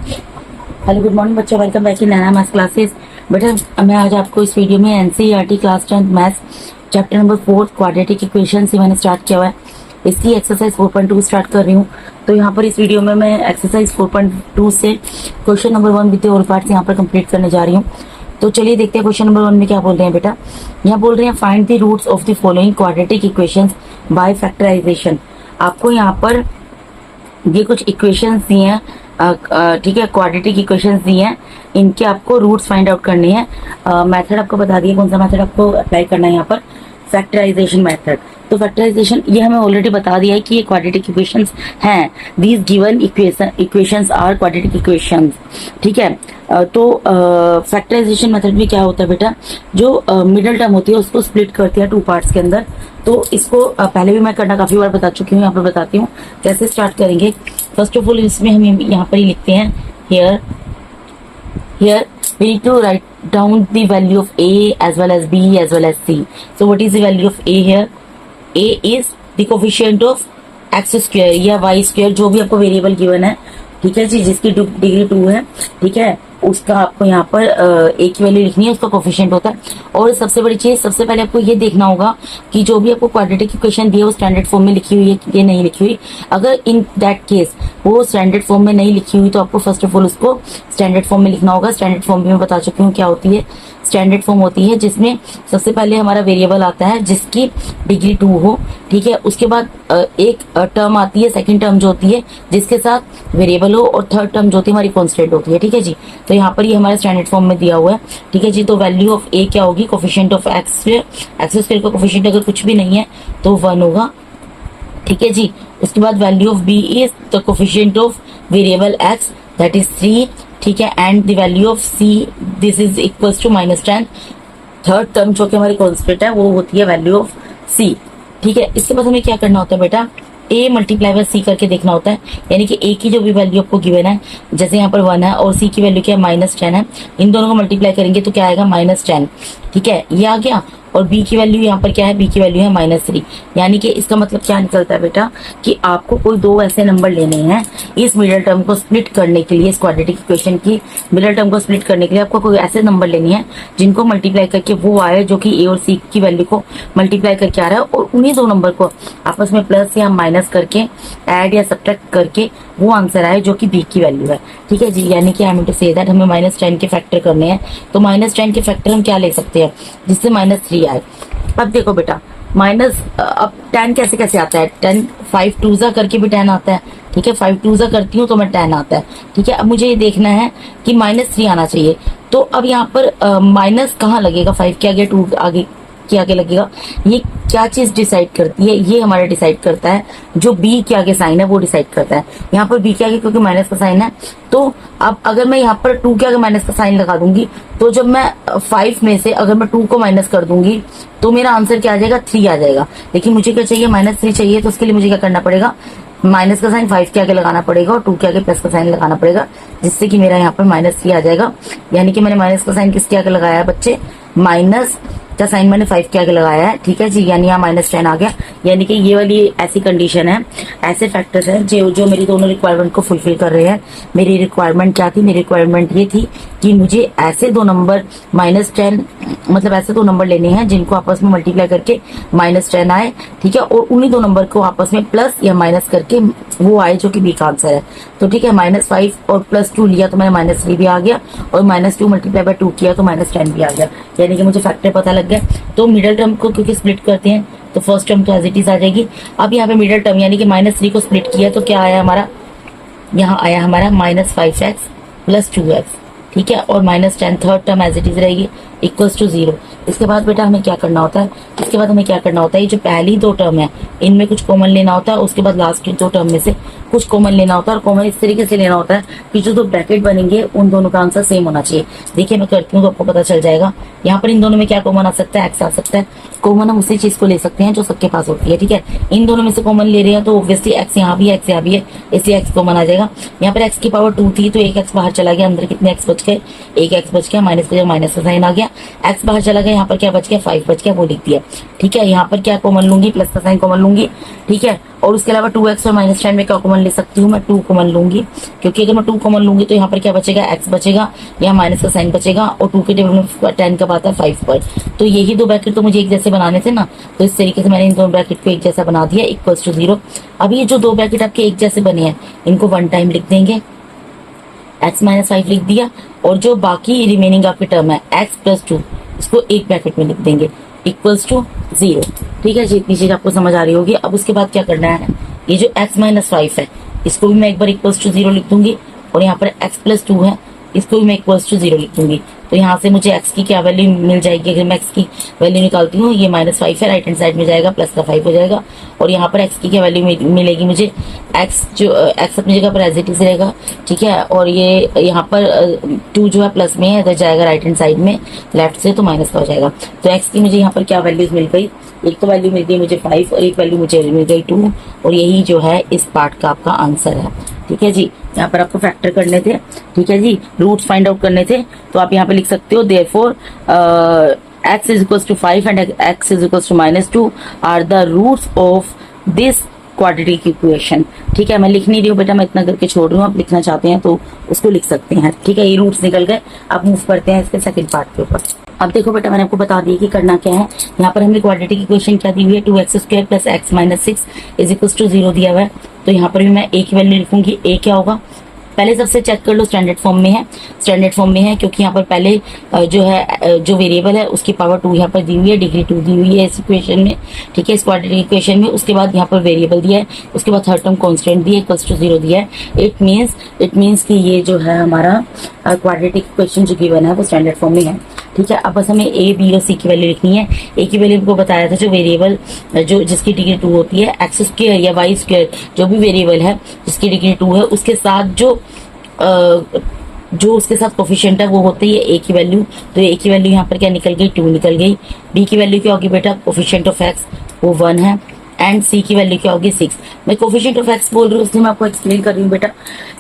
Hello good morning बच्चों, welcome back in Naina maths classes. बेटा मैं आज आपको इस वीडियो में NCERT class 10 maths chapter number 4 quadratic equation से मैंने स्टार्ट किया हुआ है। इसकी एक्सरसाइज 4.2 स्टार्ट कर रही हूँ। तो यहाँ पर इस वीडियो में मैं एक्सरसाइज 4.2 से question number 1 with all parts यहाँ पर कंप्लीट करने जा रही हूँ। तो चलिए देखते हैं क्वेश्चन नंबर 1 में क्या बोल रहे हैं बेटा। यहाँ बोल रहे हैं find the roots of the following quadratic equations by factorisation. आपको यहाँ पर ये कुछ इक्वेशंस दी हैं, ठीक है, क्वाड्रेटिक इक्वेशंस दी हैं, इनके आपको रूट्स फाइंड आउट करने हैं। मेथड आपको बता दिया कौन सा मेथड आपको अप्लाई करना है यहाँ पर, फैक्टराइजेशन मेथड। तो फैक्टराइजेशन ये हमें ऑलरेडी बता दिया है कि ये क्वाड्रेटिक इक्वेशंस हैं। These given equations are quadratic equations, ठीक है। तो फैक्टराइजेशन मेथड में क्या होता है बेटा, जो मिडिल टर्म होती है उसको स्प्लिट करते हैं 2 पार्ट्स के अंदर। तो इसको पहले भी मैं करना काफी बार बता चुकी हूँ, यहाँ पर बताती हूँ कैसे स्टार्ट करेंगे। फर्स्ट ऑफ ऑल इसमें हम यहाँ पर ही लिखते हैं here we need to write down the value of a as well as b as well as c. So what is the value of a here? A is the coefficient of x square या y square, जो भी आपको variable given है, ठीक है जी, जिसकी degree 2 है, ठीक है, उसका आपको यहाँ पर a की वैल्यू लिखनी है, उसका कोफिशिएंट होता है। और सबसे बड़ी चीज, सबसे पहले आपको ये देखना होगा कि जो भी आपको क्वाड्रेटिक इक्वेशन दी है वो स्टैंडर्ड फॉर्म में लिखी हुई है कि नहीं लिखी हुई। अगर इन दैट केस वो स्टैंडर्ड फॉर्म में नहीं लिखी हुई तो आपको फर्स्ट ऑफ ऑल उसको स्टैंडर्ड फॉर्म में लिखना होगा। स्टैंडर्ड फॉर्म भी मैं बता चुकी हूँ क्या होती है। स्टैंडर्ड फॉर्म होती है जिसमें सबसे पहले हमारा वेरिएबल आता है जिसकी डिग्री 2 हो, ठीक है। उसके बाद एक टर्म आती है, सेकंड टर्म जो होती है जिसके साथ वेरिएबल हो, और थर्ड टर्म जो होती है हमारी कांस्टेंट होती है, ठीक है जी। तो यहाँ पर ये हमारा स्टैंडर्ड फॉर्म में दिया हुआ है, ठीक है जी। तो वैल्यू ऑफ ए क्या होगी, कोफिशिएंट ऑफ एक्स स्क्वायर का कोफिशिएंट अगर कुछ भी नहीं है तो 1 होगा, ठीक है जी। उसके बाद value of B is the coefficient of variable X, that is 3, ठीक है। And the value of C this is equals to -10। Third term जो कि हमारी कांस्टेंट है वो होती है वैल्यू ऑफ सी, ठीक है। इसके बाद हमें क्या करना होता है बेटा, a मल्टीप्लाई बाय सी करके देखना होता है। यानी कि a की जो भी वैल्यू आपको गिवन है, जैसे यहाँ पर 1 है और c की वैल्यू क्या है -10 है, इन दोनों को मल्टीप्लाई करेंगे तो क्या आएगा -10, ठीक है, ये आ गया। और b की वैल्यू यहाँ पर क्या है, b की वैल्यू है -3। यानी कि इसका मतलब क्या निकलता है बेटा कि आपको कोई 2 ऐसे नंबर लेने हैं इस मिडिल टर्म को स्प्लिट करने के लिए, इस क्वाड्रेटिक इक्वेशन की मिडिल टर्म को स्प्लिट करने के लिए आपको कोई ऐसे नंबर लेने हैं जिनको मल्टीप्लाई करके वो आए जो कि a और c की वैल्यू को मल्टीप्लाई करके आ रहा है, और उन्हीं 2 नंबर को आपस में प्लस या माइनस करके, ऐड या सब्ट्रैक्ट करके वो आंसर आए जो कि b की वैल्यू है, ठीक है जी। यानी कि I am to say that हमें -10 के फैक्टर करने हैं। तो -10 के फैक्टर हम क्या ले सकते हैं जिससे -3 आए। अब देखो बेटा अब 10 कैसे कैसे आता है, 10 5 2 करके भी 10 आता है, ठीक है। 5 2 करती हूँ तो मैं 10 आता है, ठीक है। अब मुझे ये देखना है कि -3 आना चाहिए। तो अब यहाँ पर माइनस कहाँ लगेगा, 5 के आगे 2 आगे के आगे लगेगा। ये क्या चीज डिसाइड करती है, ये हमारा डिसाइड करता है, जो बी के आगे साइन है वो डिसाइड करता है। यहाँ पर बी के आगे क्योंकि माइनस का साइन है, तो अब अगर मैं यहाँ पर 2 के आगे माइनस का साइन लगा दूंगी तो जब मैं 5 में से अगर मैं 2 को माइनस कर दूंगी तो मेरा आंसर क्या आ जाएगा, 3 आ जाएगा। लेकिन मुझे क्या चाहिए, -3 चाहिए। तो उसके लिए मुझे क्या करना पड़ेगा, माइनस का साइन 5 के आगे लगाना पड़ेगा और 2 के आगे प्लस का साइन लगाना पड़ेगा, जिससे कि मेरा यहाँ पर -3 आ जाएगा। यानी कि मैंने माइनस का साइन किसके आगे लगाया है बच्चे, माइनस का साइन मैंने 5 के आगे लगाया है, ठीक है जी। यानी यहाँ -10 आ गया। यानी कि ये वाली ऐसी कंडीशन है, ऐसे फैक्टर्स हैं जो मेरी दोनों रिक्वायरमेंट को फुलफिल कर रहे हैं। मेरी रिक्वायरमेंट क्या थी, मेरी रिक्वायरमेंट ये थी कि मुझे ऐसे 2 नंबर -10 मतलब ऐसे 2 नंबर लेने हैं जिनको आपस में मल्टीप्लाई करके -10 आए, ठीक है। और उन्हीं 2 नंबर को आपस में प्लस या माइनस करके वो आए जो कि बी का आंसर है। तो ठीक है, -5 और +2 लिया तो मैंने -3 भी आ गया, और -2 मल्टीप्लाई बाय 2 किया तो -10 भी आ गया। यानी कि मुझे फैक्टर पता लग गया। तो मिडिल टर्म को क्योंकि स्प्लिट करते हैं तो फर्स्ट टर्म तो एज इट इज आ जाएगी। अब यहाँ पे मिडिल टर्म यानी कि -3 को स्प्लिट किया तो क्या आया हमारा, यहाँ आया हमारा -5x + 2x, ठीक है। और -10 third term as it is रहेगी इक्वल्स टू 0। इसके बाद बेटा हमें क्या करना होता है, इसके बाद हमें क्या करना होता है, ये जो पहली 2 टर्म है इनमें कुछ कॉमन लेना होता है। उसके बाद लास्ट की 2 टर्म में से कुछ कॉमन लेना होता है, और कॉमन इस तरीके से लेना होता है कि जो 2 ब्रैकेट बनेंगे उन दोनों का आंसर सेम होना चाहिए। देखिए मैं करती हूँ तो आपको पता चल जाएगा। यहाँ पर इन दोनों में क्या कॉमन आ सकता है, एक्स आ सकता है। कॉमन हम उसी चीज को ले सकते हैं जो सबके पास होती है, ठीक है। इन दोनों में से कॉमन ले रहे हैं तो ऑब्वियसली एक्स यहाँ भी है, एक्स यहाँ भी है, इसलिए एक्स कॉमन आ जाएगा। यहाँ पर एक्स की पावर 2 थी तो 1 एक्स बाहर चला गया, अंदर कितने एक्स बच गए, 1 एक्स बच गया, माइनस का माइनस का साइन आ गया। गया, एक्स बाहर चला गया, यहाँ पर क्या बच गया 5 बच गया, वो लिख दिया। ठीक है, यहाँ पर क्या कॉमन लूंगी, प्लस का साइन कॉमन लूंगी। ठीक है, और उसके अलावा 2x और माइनस 10 में क्या कॉमन ले सकती हूँ मैं, 2 कॉमन लूंगी, क्योंकि अगर मैं 2 कॉमन लूंगी तो यहाँ पर क्या बचेगा, x बचेगा, यहाँ माइनस का साइन बचेगा, और 2 के टेबल में 10 कब आता है 5 पर। तो यही दो ब्रैकेट तो मुझे एक जैसे बनाने थे ना, तो इस तरीके से मैंने इन दोनों ब्रैकेट को एक जैसा बना दिया, इक्वल्स टू 0। अब ये जो दो ब्रैकेट आपके एक जैसे बने हैं, इनको 1 टाइम लिख देंगे, x माइनस 5 लिख दिया, और जो बाकी रिमेनिंग आपकी टर्म है x प्लस 2, इसको एक ब्रैकेट में लिख देंगे, इक्वल्स टू 0। ठीक है जी, इतनी चीज आपको समझ आ रही होगी। अब उसके बाद क्या करना है, ये जो x माइनस 5 है, इसको भी मैं एक बार इक्वल्स टू 0 लिख दूंगी, और यहाँ पर x प्लस 2 है, इसको भी मैं इक्वल्स टू 0 लिख दूंगी। तो यहाँ से मुझे x की क्या वैल्यू मिल जाएगी, अगर मैं x की वैल्यू निकालती हूँ, ये -5 है, राइट हैंड साइड में जाएगा, प्लस का 5 हो जाएगा, और यहाँ पर x की क्या वैल्यू मिलेगी मुझे, x जो x अपनी जगह पर एज इट इज रहेगा। ठीक है, और ये यहाँ पर 2 जो है प्लस में है, इधर जाएगा राइट हैंड साइड में लेफ्ट से, तो माइनस का हो जाएगा। तो x की मुझे यहाँ पर क्या वैल्यूज मिल गई, एक तो वैल्यू मिल गई मुझे 5, और एक वैल्यू मुझे मिल गई 2, और यही जो है इस पार्ट का आपका आंसर है। ठीक है जी, यहाँ पर आपको फैक्टर करने थे। ठीक है जी, रूट्स फाइंड आउट करने थे, तो आप यहाँ पे लिख सकते हो therefore x is equals to 5 and x is equals to -2 are the roots of this quadratic equation. ठीक है, मैं लिख नहीं रही हूँ बेटा, मैं इतना करके छोड़ रही हूँ, आप लिखना चाहते हैं तो उसको लिख सकते हैं। ठीक है, ये रूट्स निकल गए। अब मूव करते हैं इसके सेकंड पार्ट के ऊपर। अब देखो बेटा, मैंने आपको बता दिया कि करना क्या है। यहाँ पर हमने क्वाड्रेटिक इक्वेशन क्या दी हुई है, 2x² plus x minus 6 is equals to 0 दिया हुआ है। तो यहाँ पर भी मैं a की वैल्यू लिखूंगी। a क्या होगा, पहले सबसे चेक कर लो स्टैंडर्ड फॉर्म में है, स्टैंडर्ड फॉर्म में है, क्योंकि यहाँ पर पहले जो है जो वेरिएबल है उसकी पावर 2 यहाँ पर दी हुई है, डिग्री 2 दी हुई है इस इक्वेशन में। ठीक है, इस क्वाड्रेटिक इक्वेशन में। उसके बाद यहाँ पर वेरिएबल दिया है, उसके बाद थर्ड टर्म कांस्टेंट दिया है, इक्वल्स टू 0 दिया है। इट मीन्स कि ये जो है हमारा क्वाड्रेटिक इक्वेशन जो गिवन है वो स्टैंडर्ड फॉर्म में है। ठीक है, अब बस हमें a, b और c की वैल्यू लिखनी है। a की वैल्यू को बताया था, जो वेरिएबल जो जिसकी डिग्री 2 होती है, x² या y² जो भी वेरिएबल है जिसकी डिग्री 2 है, उसके साथ जो उसके साथ कोफिशिएंट है वो होती है a की वैल्यू। तो a की वैल्यू यहाँ पर क्या निकल गई, 2 निकल गई। b की वैल्यू क्या होगी बेटा, कोफिशिएंट ऑफ x वो 1 है, एंड c की वैल्यू क्या होगी 6। मैं कोफिशिएंट ऑफ x बोल रही हूँ, इसलिए मैं आपको एक्सप्लेन कर रही हूँ बेटा।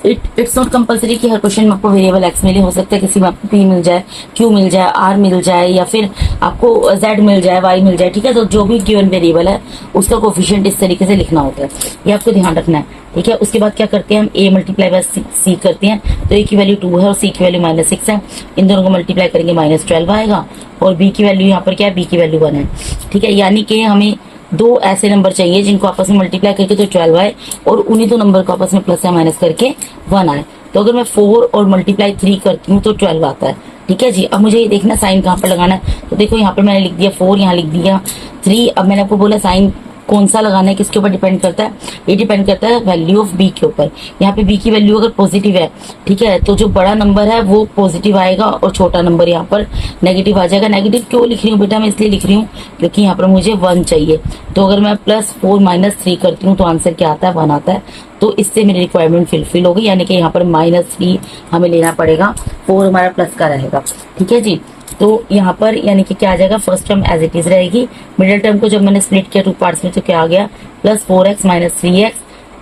इट्स नॉट कंपलसरी कि हर क्वेश्चन में आपको वेरिएबल x मिले, हो सकता है किसी में आपको p मिल जाए, q मिल जाए, r मिल जाए, या फिर आपको z मिल जाए, y मिल जाए। ठीक है, तो जो भी गिवन वेरिएबल है उसका कोफिशिएंट इस तरीके से लिखना होता है, ये आपको ध्यान रखना है। ठीक है, उसके बाद क्या करते हैं हम, a मल्टीप्लाई बाय c करते हैं। तो a की वैल्यू 2 है और c की वैल्यू -6 है, इन दोनों को मल्टीप्लाई करेंगे -12 आएगा, और b की वैल्यू यहाँ पर क्या है, b की वैल्यू 1 है। ठीक है, यानी कि हमें दो ऐसे नंबर चाहिए जिनको आपस में मल्टीप्लाई करके तो 12 आए, और उन्हीं दो नंबर को आपस में प्लस या माइनस करके 1 आए। तो अगर मैं 4 और मल्टीप्लाई 3 करती हूँ तो 12 आता है। ठीक है जी, अब मुझे ये देखना साइन कहाँ पर लगाना है। तो देखो यहाँ पर मैंने लिख दिया 4, यहाँ लिख दिया 3। अब मैंने आपको बोला साइन कौन सा लगाना है, किसके ऊपर डिपेंड करता है, ये डिपेंड करता है वैल्यू ऑफ b के ऊपर। यहाँ पे b की वैल्यू अगर पॉजिटिव है, ठीक है, तो जो बड़ा नंबर है वो पॉजिटिव आएगा, और छोटा नंबर यहाँ पर नेगेटिव आ जाएगा। नेगेटिव क्यों लिख रही हूँ बेटा, मैं इसलिए लिख रही हूँ क्योंकि यहाँ पर मुझे 1 चाहिए। तो अगर मैं +4 - 3 करती हूँ तो आंसर क्या आता है, 1 आता है। तो इससे मेरी रिक्वायरमेंट फुलफिल होगी, यानी कि यहाँ पर -3 हमें लेना पड़ेगा, 4 हमारा प्लस का रहेगा। ठीक है जी, तो यहाँ पर यानी कि क्या आ जाएगा, first term as it is रहेगी। मिडिल टर्म को जब मैंने स्प्लिट किया 2 पार्ट्स में तो क्या आ गया, +4x - 3x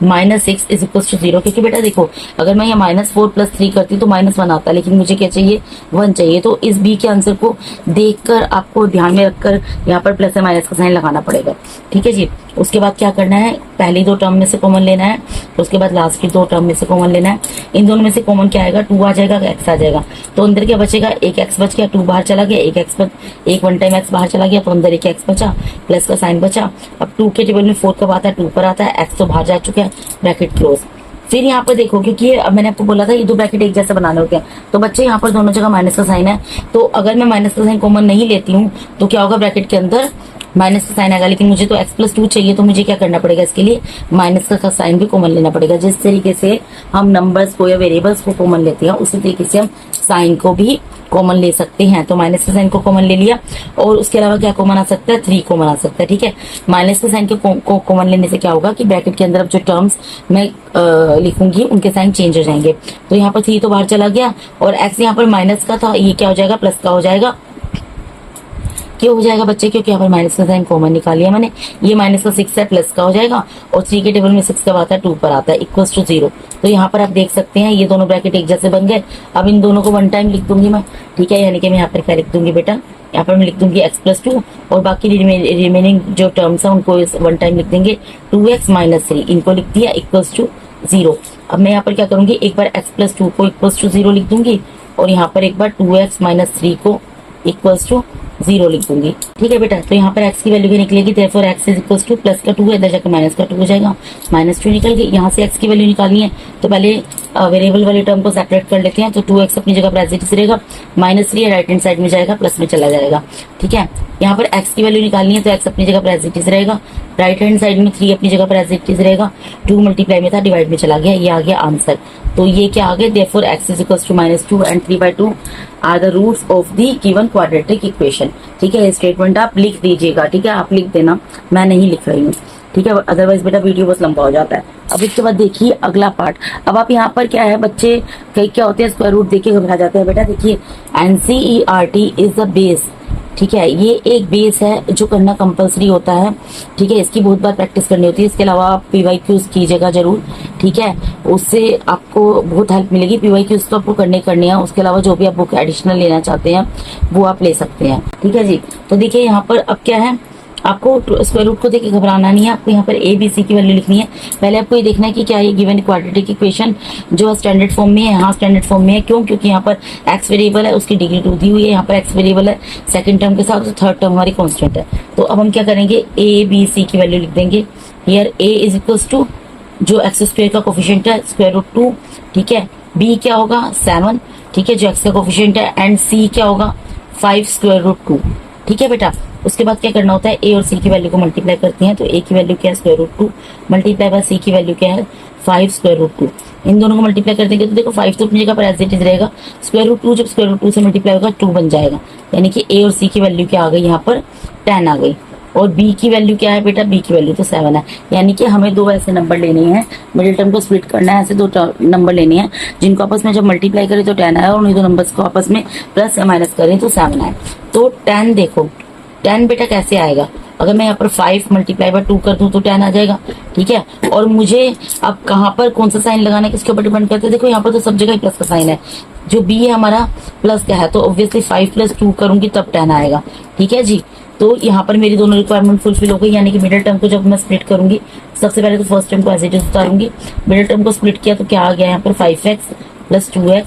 -6 is equal to 0। क्योंकि बेटा देखो, अगर मैं यहाँ -4 + 3 करती तो -1 आता, लेकिन मुझे क्या चाहिए, 1 चाहिए। तो इस b के आंसर को देखकर आपको ध्यान में रखकर यहाँ पर प्लस या माइनस का साइन लगाना पड़ेगा। ठीक है जी, उसके बाद क्या करना है, पहली 2 टर्म में से कॉमन लेना है, उसके बाद लास्ट की 2 टर्म में से कॉमन लेना है। इन दोनों में से कॉमन क्या आएगा, 2 आ जाएगा, x आ जाएगा। तो अंदर क्या बचेगा, एक x बच गया, 2 बाहर चला गया, एक 1 टाइम x बाहर चला गया, तो अंदर एक x बचा, प्लस का साइन बचा। अब 2 के टेबल में 4 कब आता है, 2 पर आता है, x तो बाहर जा चुका है, ब्रैकेट क्लोज। फिर यहाँ पर देखो, क्योंकि अब मैंने आपको बोला था ये 2 ब्रैकेट एक जैसे बनाने होते हैं, तो बच्चे यहाँ पर दोनों जगह माइनस का साइन है। तो अगर मैं माइनस का साइन कॉमन नहीं लेती हूँ तो क्या होगा, ब्रैकेट के अंदर माइनस का साइन आएगा। लेकिन मुझे तो x+2 चाहिए, तो मुझे क्या करना पड़ेगा, इसके लिए माइनस का साइन भी कॉमन लेना पड़ेगा। जिस तरीके से हम नंबर्स को या वेरिएबल्स को कॉमन लेते हैं, उसी तरीके से हम साइन को भी कॉमन ले सकते हैं। तो माइनस के साइन को कॉमन ले लिया, और उसके अलावा क्या कॉमन आ सकता है, 3 कॉमन आ सकता है। ठीक है, माइनस के साइन को कॉमन लेने से क्या होगा कि ब्रैकेट के अंदर अब जो टर्म्स मैं लिखूंगी उनके साइन चेंज हो जाएंगे। तो यहाँ पर 3 तो बाहर चला गया, और x यहाँ पर माइनस का था, ये क्या हो जाएगा, प्लस का हो जाएगा। क्यों हो जाएगा बच्चे, क्योंकि यहाँ पर माइनस का साइन कॉमन निकाल लिया मैंने। ये माइनस का 6 है, प्लस का हो जाएगा, और 3 के टेबल में 6 कब आता है, 2 पर आता है, इक्वल्स टू 0। तो यहाँ पर आप देख सकते हैं ये दोनों ब्रैकेट एक जैसे बन गए। अब इन दोनों को वन टाइम लिख दूंगी मैं, ठीक है, यानी कि मैं यहाँ पर क्या लिख दूंगी बेटा, यहाँ पर मैं लिख दूंगी x+2, और बाकी रिमेनिंग जो टर्म्स है उनको वन टाइम लिख देंगे, 2x - 3, इनको लिख दिया, इक्वल्स टू 0। अब मैं यहाँ पर क्या करूंगी, एक बार x+2 को इक्वल्स टू 0 लिख दूंगी, और यहाँ पर एक बार 2x - 3 को इक्वल्स टू 0 लिख दूंगी। ठीक है बेटा, तो यहाँ पर x की वैल्यू क्या निकलेगी, therefore x is equals two plus का 2 है, इधर जाकर माइनस का 2 हो जाएगा, -2 निकल गई। यहाँ से x की वैल्यू निकालनी है, तो पहले वेरिएबल वाले टर्म को सेपरेट कर लेते हैं। तो 2x अपनी जगह पर एज इट इज रहेगा, -3 राइट हैंड साइड में जाएगा, प्लस में चला जाएगा। ठीक है, यहाँ पर x की वैल्यू निकालनी है, तो x अपनी जगह पर एज इट इज रहेगा, राइट हैंड साइड में 3 अपनी जगह पर एज इट इज रहेगा, 2 मल्टीप्लाई में था, डिवाइड में चला गया, ये आ गया आंसर। तो ये क्या आ गया, therefore x is equals to -2 and 3/2 are the roots of the given quadratic equation. ठीक है, ये स्टेटमेंट आप लिख दीजिएगा, ठीक है, आप लिख देना, मैं नहीं लिख रही हूँ, ठीक है, अदरवाइज बेटा वीडियो बहुत लंबा हो जाता है। अब इसके बाद देखिए अगला पार्ट। अब आप यहाँ पर क्या है बच्चे, कई क्या होते हैं स्क्वायर रूट देख के घबरा जाते हैं। बेटा देखिए, NCERT इज द बेस, ठीक है, ये एक बेस है जो करना कंपलसरी होता है। ठीक है, इसकी बहुत बार प्रैक्टिस करनी होती है। इसके अलावा आप PYQs कीजिएगा जरूर, ठीक है, उससे आपको बहुत हेल्प मिलेगी। PYQs तो आपको करने हैं, उसके अलावा जो भी आप बुक एडिशनल लेना चाहते हैं वो आप ले सकते हैं। ठीक है जी, तो देखिए यहाँ पर अब क्या है, आपको स्क्वायर रूट को देख के घबराना नहीं है, आपको यहाँ पर ABC की वैल्यू लिखनी है। पहले आपको ये देखना है कि क्या ये गिवन क्वाड्रेटिक इक्वेशन जो स्टैंडर्ड फॉर्म में है, यहाँ स्टैंडर्ड फॉर्म में है, क्यों, क्योंकि यहाँ पर x वेरिएबल है, उसकी डिग्री 2 दी हुई है, यहाँ पर x वेरिएबल है सेकंड टर्म के साथ, तो थर्ड टर्म हमारी कांस्टेंट है। तो अब हम क्या करेंगे, ABC की वैल्यू लिख देंगे। Here A is equals to जो x² का कोफिशिएंट है √2, ठीक है, B क्या होगा 7, ठीक है, जो x का कोफिशिएंट है, एंड C क्या होगा 5 √2। ठीक है बेटा, उसके बाद क्या करना होता है, A और C की वैल्यू को मल्टीप्लाई करते हैं। तो A की वैल्यू क्या है √2 मल्टीप्लाई बाय C की वैल्यू क्या है 5 √2। इन दोनों को मल्टीप्लाई कर देंगे तो देखो 5 तो अपनी जगह पर एज इट इज रहेगा, √2 जब √2 से मल्टीप्लाई होगा 2 बन जाएगा, यानी कि A और C की वैल्यू क्या आ गई, यहाँ पर 10 आ गई। और B की वैल्यू क्या है बेटा, B की वैल्यू तो 7 है, यानी कि हमें दो ऐसे नंबर लेने हैं, मिडिल टर्म को स्प्लिट करना है, ऐसे दो नंबर लेने हैं जिनको आपस में जब मल्टीप्लाई करें तो 10 आए, और उन्हीं दो नंबर्स को आपस में प्लस या माइनस करें तो 7 आए। तो 10 देखो, 10 बेटा कैसे आएगा, अगर मैं यहाँ पर 5 मल्टीप्लाई बाय 2 कर दूं तो 10 आ जाएगा। ठीक है, और मुझे अब कहाँ पर कौन सा साइन लगाना है किसके ऊपर डिपेंड करते हैं, देखो यहाँ पर तो सब जगह प्लस का साइन है, जो B है हमारा प्लस का है, तो ऑब्वियसली 5 + 2 करूंगी तब 10 आएगा। ठीक है जी, तो यहाँ पर मेरी दोनों रिक्वायरमेंट फुलफिल हो गई, यानी कि मिडिल टर्म को जब मैं स्प्लिट करूंगी, सबसे पहले तो फर्स्ट टर्म को एज इट इज उतारूंगी, मिडिल टर्म को स्प्लिट किया तो क्या आ गया यहाँ पर 5x + 2x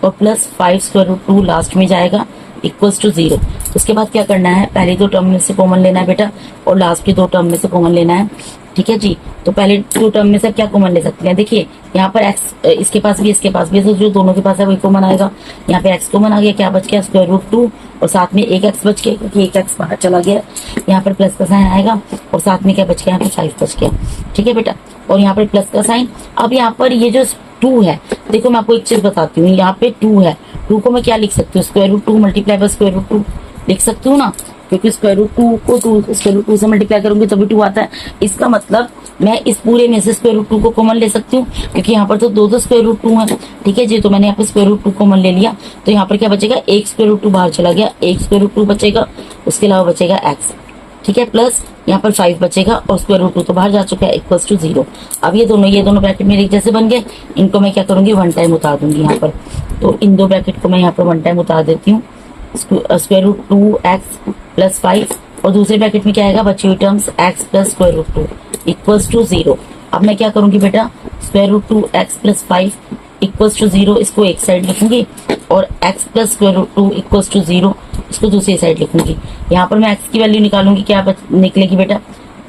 और प्लस 5 √2 लास्ट में जाएगा इक्वल्स टू 0। उसके बाद क्या करना है, पहले दो टर्म में से कॉमन लेना है बेटा, और लास्ट के दो टर्म में से कॉमन लेना है। ठीक है जी, तो पहले दो टर्म में से क्या कॉमन ले सकते हैं, देखिए यहाँ पर x इसके पास भी इसके पास भी, तो जो दोनों के पास है वही कॉमन आएगा। यहाँ पे x कॉमन आ गया, क्या बच गया √2, और साथ में एक x बच गया क्योंकि एक x बाहर चला गया, यहाँ पर प्लस का साइन आएगा, और साथ में क्या बच गया, यहाँ पे 5 बच गया। ठीक है बेटा, और यहाँ पर प्लस का साइन। अब यहाँ पर ये जो 2 है, देखो मैं आपको एक चीज बताती हूँ, यहाँ पे 2 है, 2 को मैं क्या लिख सकती हूँ, √2 मल्टीप्लाई बाय √2 लिख सकती हूँ ना, क्योंकि √2 को √2 से मल्टीप्लाई करूंगी तभी 2 आता है। इसका मतलब मैं इस पूरे में से √2 को कॉमन ले सकती हूँ, क्योंकि यहाँ पर तो दो √2 है। ठीक है जी, तो मैंने यहाँ पे √2 कॉमन ले लिया, तो यहाँ पर क्या बचेगा, एक √2 बाहर चला गया, एक √2 बचेगा, उसके अलावा बचेगा x। ठीक है, प्लस यहाँ पर 5 बचेगा, और √2 तो बाहर जा चुका है, इक्वल्स टू 0। अब ये दोनों ब्रैकेट मेरे एक जैसे बन गए, इनको मैं क्या करूंगी, वन टाइम उतार दूंगी यहाँ पर। तो इन दो ब्रैकेट को मैं यहाँ पर वन टाइम उतार देती हूँ, √2x + 5, और दूसरे ब्रैकेट में क्या आएगा, बची हुई टर्म्स x + √2 इक्वल्स टू 0। अब मैं क्या करूंगी बेटा, √2x + 5 इक्वल्स टू 0, इसको एक साइड लिखूंगी, और x + √2 इक्वल्स टू 0 इसको दूसरी साइड लिखूंगी। यहाँ पर मैं x की वैल्यू निकालूंगी, क्या निकलेगी बेटा,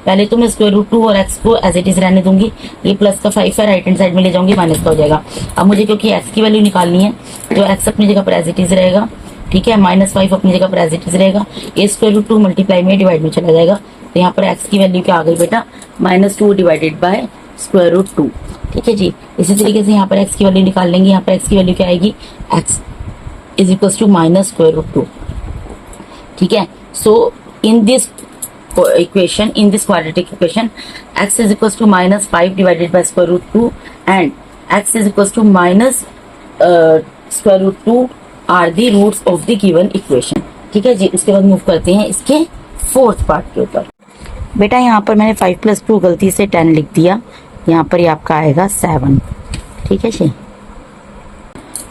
पहले तो मैं √2 और x को एज इट इज रहने दूंगी, ये प्लस का 5 है, राइट हैंड साइड में ले जाऊंगी, माइनस का हो जाएगा। अब मुझे क्योंकि x की वैल्यू निकालनी है, तो x अपनी जगह पर एज इट इज रहेगा, ठीक है, -5 अपनी जगह पर एज इट इज रहेगा, ये √2 मल्टीप्लाई में डिवाइड में चला जाएगा, तो यहाँ पर x की वैल्यू क्या आ गई बेटा, -2 डिवाइडेड बाय √2। ठीक है जी, इसी तरीके से यहाँ पर x की वैल्यू निकाल लेंगे, यहाँ पर x की वैल्यू क्या आएगी, x इज इक्वल टू -√2। ठीक है, so in this equation, in this quadratic equation, x is equals to -5 divided by √2 and x is equals to -√2 are the roots of the given equation. ठीक है जी। उसके बाद move करते हैं इसके फोर्थ पार्ट के ऊपर। बेटा यहाँ पर मैंने 5+2 गलती से 10 लिख दिया, यहाँ पर ये आपका आएगा 7। ठीक है जी।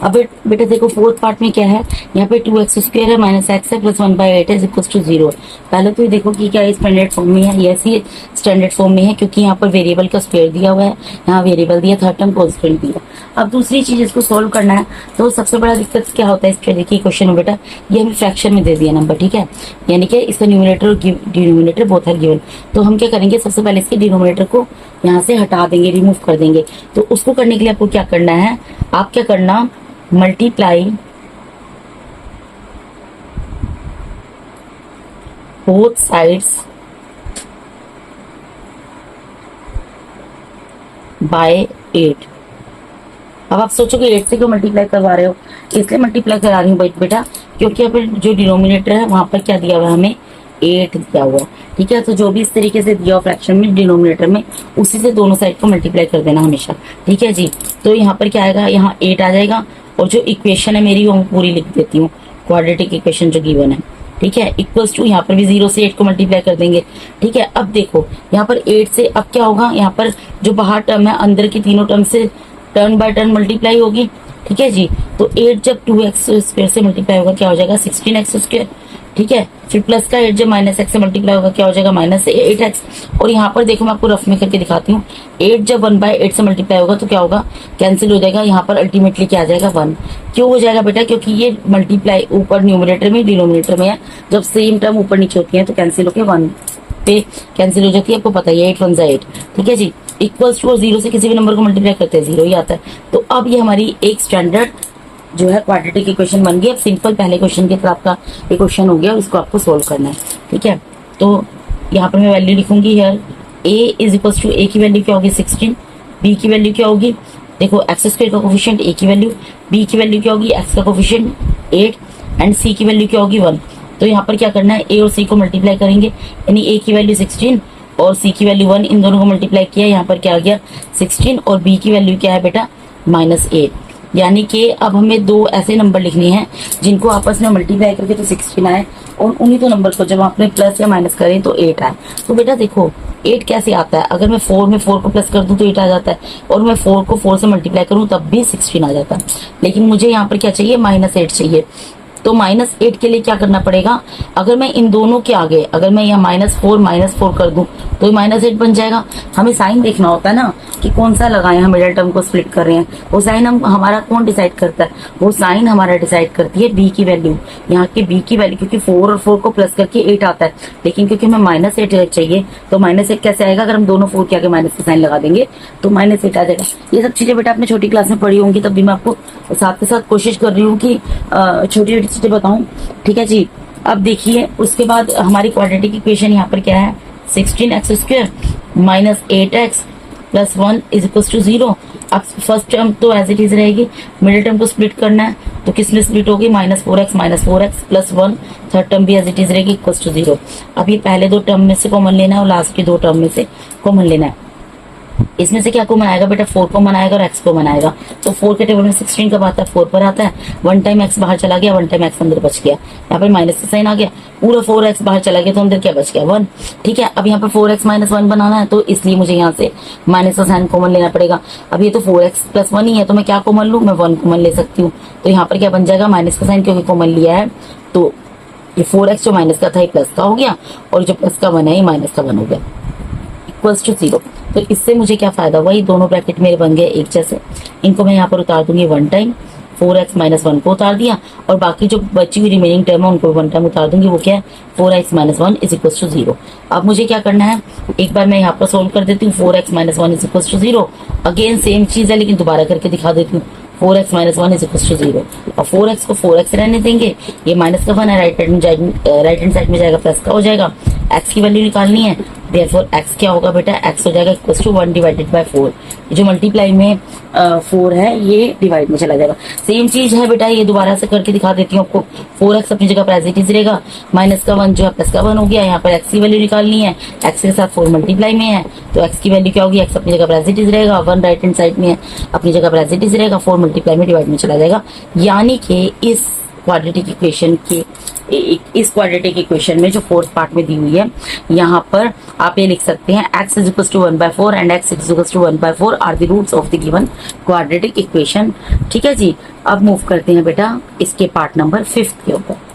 अब बेटा देखो फोर्थ पार्ट में क्या है, यहाँ पे 2x² है माइनस एक्स है प्लस 1/8 इज इक्वल टू 0। पहले तो ये देखो कि क्या स्टैंडर्ड फॉर्म में है, यस ये स्टैंडर्ड फॉर्म में है क्योंकि यहाँ पर वेरिएबल का स्क्वायर दिया हुआ है, यहाँ वेरिएबल दिया, थर्ड टर्म कॉन्स्टेंट दिया। अब दूसरी चीज इसको सोल्व करना है तो सबसे बड़ा दिक्कत क्या होता है इसके, देखिए क्वेश्चन में बेटा ये हमें फ्रैक्शन में दे दिया नंबर, ठीक है, यानी कि इसका न्यूमरेटर और डिनोमिनेटर बोथ आर गिवन। तो हम क्या करेंगे, सबसे पहले इसके डिनोमिनेटर को यहाँ से हटा देंगे, रिमूव कर देंगे। तो उसको करने के लिए आपको क्या करना है, आप क्या करना, मल्टीप्लाई बोथ साइड्स बाय 8। अब आप सोचोगे 8 से क्यों मल्टीप्लाई करवा रहे हो, इसलिए मल्टीप्लाई करा रही हूँ बेटा क्योंकि अब जो डिनोमिनेटर है वहां पर क्या दिया हुआ है, हमें 8 दिया हुआ, ठीक है। तो जो भी इस तरीके से दिया हुआ फ्रैक्शन में डिनोमिनेटर में, उसी से दोनों साइड को मल्टीप्लाई कर देना हमेशा, ठीक है जी। तो यहाँ पर क्या आएगा, यहाँ 8 आ जाएगा और जो इक्वेशन है मेरी वो पूरी लिख देती हूँ, क्वाड्रेटिक इक्वेशन जो गिवन है, ठीक है, इक्वल्स टू यहाँ पर भी 0 से 8 को मल्टीप्लाई कर देंगे, ठीक है। अब देखो यहाँ पर 8 से अब क्या होगा, यहाँ पर जो बाहर टर्म है अंदर की तीनों टर्म से टर्न बाय टर्न मल्टीप्लाई होगी, ठीक है जी। तो 8 जब 2x² से मल्टीप्लाई होगा क्या हो जाएगा, 16x², ठीक है। फिर प्लस का 8 जब माइनस एक्स से मल्टीप्लाई होगा क्या हो जाएगा, -8x। और यहाँ पर देखो मैं आपको रफ में करके दिखाती हूँ, 8 जब 1/8 से मल्टीप्लाई होगा तो क्या होगा, कैंसिल हो जाएगा, यहाँ पर अल्टीमेटली क्या आ जाएगा 1। क्यों हो जाएगा बेटा, क्योंकि ये मल्टीप्लाई ऊपर न्यूमरेटर में डिनोमिनेटर में है, जब सेम टर्म ऊपर नीचे होती है तो कैंसिल होकर 1 पे कैंसिल हो जाती है, आपको पता है 8 1 8, ठीक है जी। इक्वल्स टू और 0 से किसी भी नंबर को मल्टीप्लाई करते हैं 0 ही आता है। तो अब ये हमारी एक स्टैंडर्ड जो है क्वाड्रेटिक इक्वेशन बन गई। अब सिंपल पहले क्वेश्चन की तरह आपका एक क्वेश्चन हो गया, इसको आपको सोल्व करना है, ठीक है। तो यहाँ पर मैं वैल्यू लिखूंगी here, a is equal to a की वैल्यू क्या होगी 16, b की वैल्यू क्या होगी, देखो x² का कोफिशिएंट a की वैल्यू, b की वैल्यू क्या होगी x का कोफिशिएंट 8 एंड c की वैल्यू क्या होगी 1। तो यहाँ पर क्या करना है, a और c को मल्टीप्लाई करेंगे, यानी a की वैल्यू 16 और c की वैल्यू 1, इन दोनों को मल्टीप्लाई किया, यहाँ पर क्या आ गया 16 और b की वैल्यू क्या है बेटा -8। यानी कि अब हमें दो ऐसे नंबर लिखने हैं जिनको आपस में मल्टीप्लाई करके तो 16 आए और उन्हीं दो नंबर को जब आपने प्लस या माइनस करें तो 8 आए। तो बेटा देखो 8 कैसे आता है, अगर मैं 4 में 4 को प्लस कर दूं तो 8 आ जाता है, और मैं 4 को 4 से मल्टीप्लाई करूं तब भी 16 आ जाता है। लेकिन मुझे यहाँ पर क्या चाहिए, -8 चाहिए। तो -8 के लिए क्या करना पड़ेगा, अगर मैं इन दोनों के आगे अगर मैं यहाँ -4 कर दूं तो -8 बन जाएगा। हमें साइन देखना होता है ना कि कौन सा लगाए, हम मिडिल टर्म को स्प्लिट कर रहे हैं, वो साइन हम हमारा कौन डिसाइड करता है, वो साइन हमारा डिसाइड करती है b की वैल्यू। यहाँ के b की वैल्यू क्योंकि 4 और 4 को प्लस करके 8 आता है, लेकिन क्योंकि हमें -8 चाहिए तो -8 कैसे आएगा, अगर हम दोनों 4 के आगे माइनस का साइन लगा देंगे तो -8 आ जाएगा। ये सब चीजें बेटा आपने छोटी क्लास में पढ़ी होंगी, तब भी मैं आपको साथ के साथ कोशिश कर रही हूँ कि छोटी छोटी चीजें बताऊं, ठीक है जी। अब देखिए उसके बाद हमारी क्वाड्रेटिक इक्वेशन यहाँ पर क्या है, 16x² -8x plus 1 is equal to 0। अब फर्स्ट टर्म तो एज इट इज रहेगी, मिडिल टर्म को स्प्लिट करना है तो किस में स्प्लिट होगी, -4x प्लस 1, थर्ड टर्म भी एज इट इज रहेगी इक्वल टू 0। अब ये पहले दो टर्म में से कॉमन लेना है और लास्ट की दो टर्म में से कॉमन लेना है। इसमें से क्या कॉमन आएगा बेटा, 4 कॉमन आएगा और x कॉमन आएगा। तो 4 के टेबल में 16 कब आता है, 4 पर आता है। 1 टाइम x बाहर चला गया, 1 टाइम x अंदर बच गया, यहाँ पर माइनस का साइन आ गया, पूरा 4x बाहर चला गया तो अंदर क्या बच गया 1, ठीक है। अब यहाँ पर 4x -1 बनाना है तो इसलिए मुझे यहाँ से माइनस का साइन कॉमन लेना पड़ेगा। अब ये तो 4x + 1 ही है तो मैं क्या कॉमन लूँ, मैं 1 कॉमन ले सकती हूँ। तो यहाँ पर क्या बन जाएगा, माइनस का साइन क्योंकि कॉमन लिया है तो ये 4x जो माइनस का था ये प्लस का हो गया और जो प्लस का 1 है ये माइनस का 1 हो गया इक्वल्स टू 0। तो इससे मुझे क्या फायदा हुआ, ये दोनों ब्रैकेट मेरे बन गए एक जैसे, इनको मैं यहाँ पर उतार दूंगी 1 टाइम, 4x -1 को उतार दिया और बाकी जो बची हुई रिमेनिंग टर्म है उनको 1 टाइम उतार दूंगी, वो क्या है 4x -1 इज इक्वल टू 0। अब मुझे क्या करना है, एक बार मैं यहाँ पर सोल्व कर देती हूँ, 4x -1 is equal to 0। Again same चीज है लेकिन दोबारा करके दिखा देती हूँ, 4x -1 इज इक्वल टू 0 और 4x को 4x रहने देंगे, ये माइनस का 1 है, राइट हैंड साइड में जाएगा प्लस का हो जाएगा, x की वैल्यू निकालनी है, देयरफॉर x क्या होगा बेटा, x हो जाएगा इक्वल टू 1 डिवाइडेड बाय 4। जो मल्टीप्लाई में 4 है ये डिवाइड में चला जाएगा। सेम चीज है बेटा, ये दोबारा से करके दिखा देती हूँ आपको। 4x अपनी जगह पर एज इट इज रहेगा, माइनस का 1 जो है प्लस का 1 हो गया, यहाँ पर x की वैल्यू निकालनी है, x के साथ 4 मल्टीप्लाई में है तो x की वैल्यू क्या होगी, x अपनी जगह पर एज इट इज रहेगा, 1 राइट हैंड साइड में है अपनी जगह पर एज इट इज रहेगा, 4 मल्टीप्लाई में डिवाइड में चला जाएगा। यानी कि इस क्वाड्रेटिक इक्वेशन के इस क्वाड्रेटिक इक्वेशन में जो फोर्थ पार्ट में दी हुई है, यहाँ पर आप ये लिख सकते हैं x is equal to 1/4 and x is equal to 1/4 are the roots of the given quadratic equation. ठीक है जी, अब मूव करते हैं बेटा इसके पार्ट नंबर 5 के ऊपर।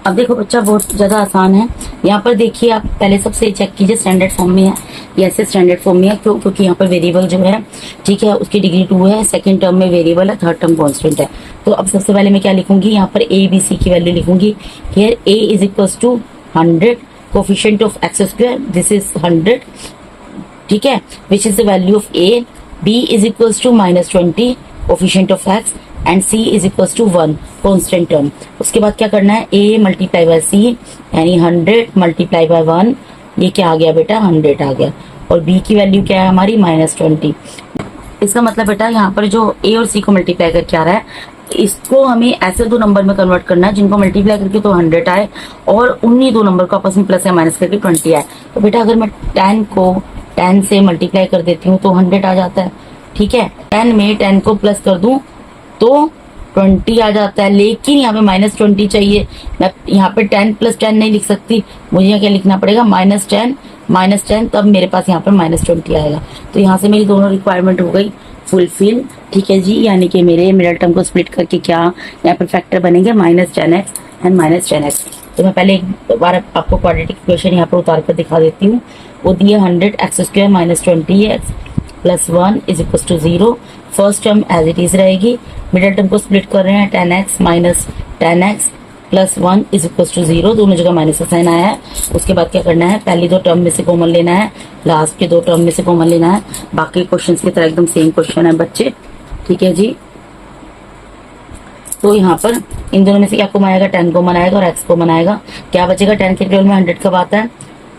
अब देखो बच्चा, बहुत ज्यादा आसान है। यहाँ पर देखिए, आप पहले सबसे चेक कीजिए स्टैंडर्ड फॉर्म में है या ऐसे स्टैंडर्ड फॉर्म में है। क्यों? क्योंकि यहाँ पर वेरिएबल जो है, ठीक है, उसकी डिग्री 2 है, सेकंड टर्म में वेरिएबल है, थर्ड टर्म कांस्टेंट है। तो अब सबसे पहले मैं क्या लिखूंगी, यहाँ पर ए बी सी की वैल्यू लिखूंगी। Here A is equal to 100, coefficient of X square this is 100, ठीक है, which is the value of A. B is equal to -20, coefficient of X, and c is equal to 1, constant term. उसके बाद क्या करना है, a multiply by c, यानी 100 multiply by 1, ये क्या आ गया बेटा, 100 आ गया। और b की वैल्यू क्या है हमारी, -20। इसका मतलब बेटा यहाँ पर जो a और c को मल्टीप्लाई करके आ रहा है, इसको हमें ऐसे दो नंबर में कन्वर्ट करना है जिनको मल्टीप्लाई करके तो 100 आए और उन्हीं दो नंबर को आपस में प्लस या माइनस करके 20 आए। तो बेटा अगर मैं 10 को 10 से मल्टीप्लाई कर देती हूँ तो 100 आ जाता है। ठीक है, 10 में 10 को प्लस कर दूं तो 20 आ जाता है, लेकिन यहाँ पे -20 चाहिए। मैं यहाँ पे 10 + 10 नहीं लिख सकती, मुझे यहाँ क्या लिखना पड़ेगा, -10, तब मेरे पास यहाँ पर -20 आएगा। तो यहाँ से मेरी दोनों रिक्वायरमेंट हो गई फुलफिल। ठीक है जी, यानी कि मेरे मिडल टर्म को स्प्लिट करके क्या यहाँ पर फैक्टर बनेंगे, -10x एंड -10x। तो मैं पहले एक बार आपको क्वाड्रेटिक इक्वेशन यहाँ पर उतार कर दिखा देती हूँ। वो दिए 100x² -20x + 1 is equal to 0। First term as it is रहेगी, मिडल टर्म को स्प्लिट कर रहे हैं, 10x - 10x + 1 is equal to 0। दोनों जगह माइनस का साइन आया है। उसके बाद क्या करना है, पहली दो टर्म में से कॉमन लेना है, लास्ट के दो टर्म में से कॉमन लेना है। बाकी क्वेश्चंस की तरह एकदम सेम क्वेश्चन है बच्चे। ठीक है जी, तो यहाँ पर इन दोनों में से क्या कॉमन आएगा, 10 कॉमन आएगा और x कॉमन आएगा। क्या बचेगा, 10 के टेबल में 100 कब आता है,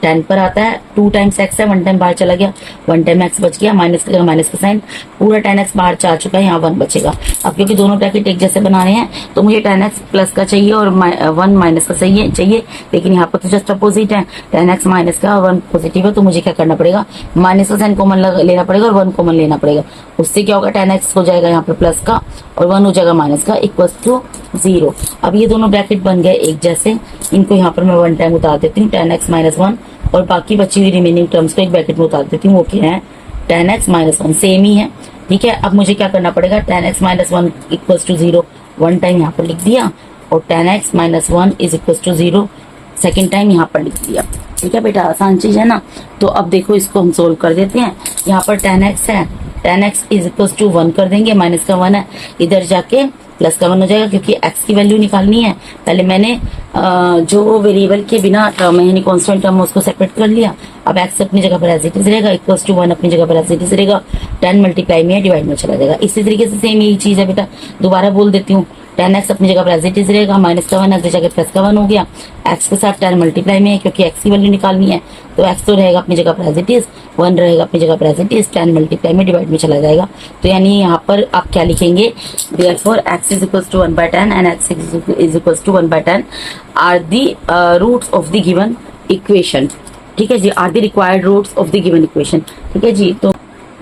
10 पर आता है। 2 टाइम्स x है, 1 टाइम बाहर चला गया, 1 टाइम x बच गया, माइनस का माइनस का साइन, पूरा 10x बाहर जा चुका है, यहाँ 1 बचेगा। अब क्योंकि दोनों ब्रैकेट एक जैसे बनाने हैं तो मुझे 10x प्लस का चाहिए और 1 माइनस का चाहिए, लेकिन यहाँ पर तो जस्ट अपोजिट है, 10x माइनस का और 1 पॉजिटिव है। तो मुझे क्या करना पड़ेगा, माइनस का साइन कॉमन लेना पड़ेगा और 1 कॉमन लेना पड़ेगा। उससे क्या होगा, 10x हो जाएगा यहाँ पर प्लस का और 1 हो जाएगा माइनस का, इक्वल टू 0। अब ये दोनों ब्रैकेट बन गए एक जैसे, इनको यहाँ पर मैं 1 टाइम उतार देती हूँ, 10x - 1, और बाकी बची हुई रिमेनिंग टर्म्स को एक ब्रैकेट में उतार देती हूँ। वो क्या है, 10x - 1, सेम ही है। ठीक है, अब मुझे क्या करना पड़ेगा, 10x - 1 इक्वल टू 0 1 टाइम यहाँ पर लिख दिया और 10x - 1 is equal to 0 second time यहाँ पर लिख दिया। ठीक है बेटा, आसान चीज है ना। तो अब देखो इसको हम सोल्व कर देते हैं। यहाँ पर 10x है, 10x इज इक्वल टू 1 कर देंगे, माइनस का 1 है, इधर जाके प्लस का 1 हो जाएगा क्योंकि x की वैल्यू निकालनी है। पहले मैंने जो वेरिएबल के बिना टर्म है यानी कांस्टेंट टर्म उसको सेपरेट कर लिया। अब x अपनी जगह पर एज इट इज रहेगा, इक्वल टू 1 अपनी जगह पर एज इट इज रहेगा, 10 मल्टीप्लाई में डिवाइड में चला जाएगा। इसी तरीके से सेम यही चीज है बेटा, दोबारा बोल देती हूँ, 10x अपनी जगह पर एज इट इज रहेगा, माइनस का 1 एज जगह प्लस का 1 हो गया। x के साथ 10 मल्टीप्लाई में है क्योंकि x की वैल्यू निकालनी है, तो x तो रहेगा अपनी जगह पर एज इट इज, 1 रहेगा अपनी जगह पर एज इट इज, 10 मल्टीप्लाई में डिवाइड में चला जाएगा। तो यानी यहाँ पर आप क्या लिखेंगे, therefore x is equal to 1/10 and x is equal to 1/10 are the roots of the given equation. ठीक है जी, are the required roots of the given equation. ठीक है जी, तो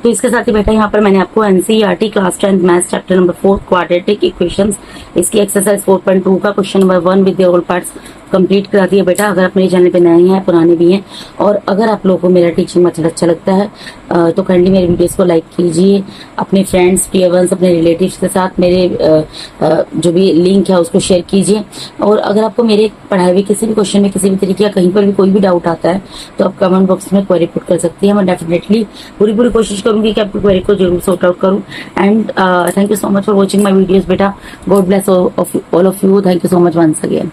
इसके साथ ही बेटा यहाँ पर मैंने आपको NCERT class 10 maths chapter number 4 quadratic equations इसकी एक्सरसाइज 4.2 का question number 1 with all parts complete करा दिया बेटा। अगर आप मेरे चैनल पे नए हैं, पुराने भी हैं, और अगर आप लोगों को मेरा टीचिंग मेथड अच्छा लगता है तो काइंडली मेरे वीडियोस को लाइक कीजिए, अपने फ्रेंड्स, डियर वंस, अपने रिलेटिव्स के साथ मेरे जो भी लिंक है उसको शेयर कीजिए। और अगर आपको मेरे पढ़ाए हुए किसी भी क्वेश्चन में किसी भी तरीके का कहीं पर भी कोई भी डाउट आता है तो आप कमेंट बॉक्स में क्वेरी पुट कर सकती हैं। मैं डेफिनेटली पूरी कोशिश करूंगी कि आपकी क्वेरी को जरूर सॉर्ट आउट करूं। And thank you so much for watching my videos बेटा। God bless all of you. Thank you so much once again.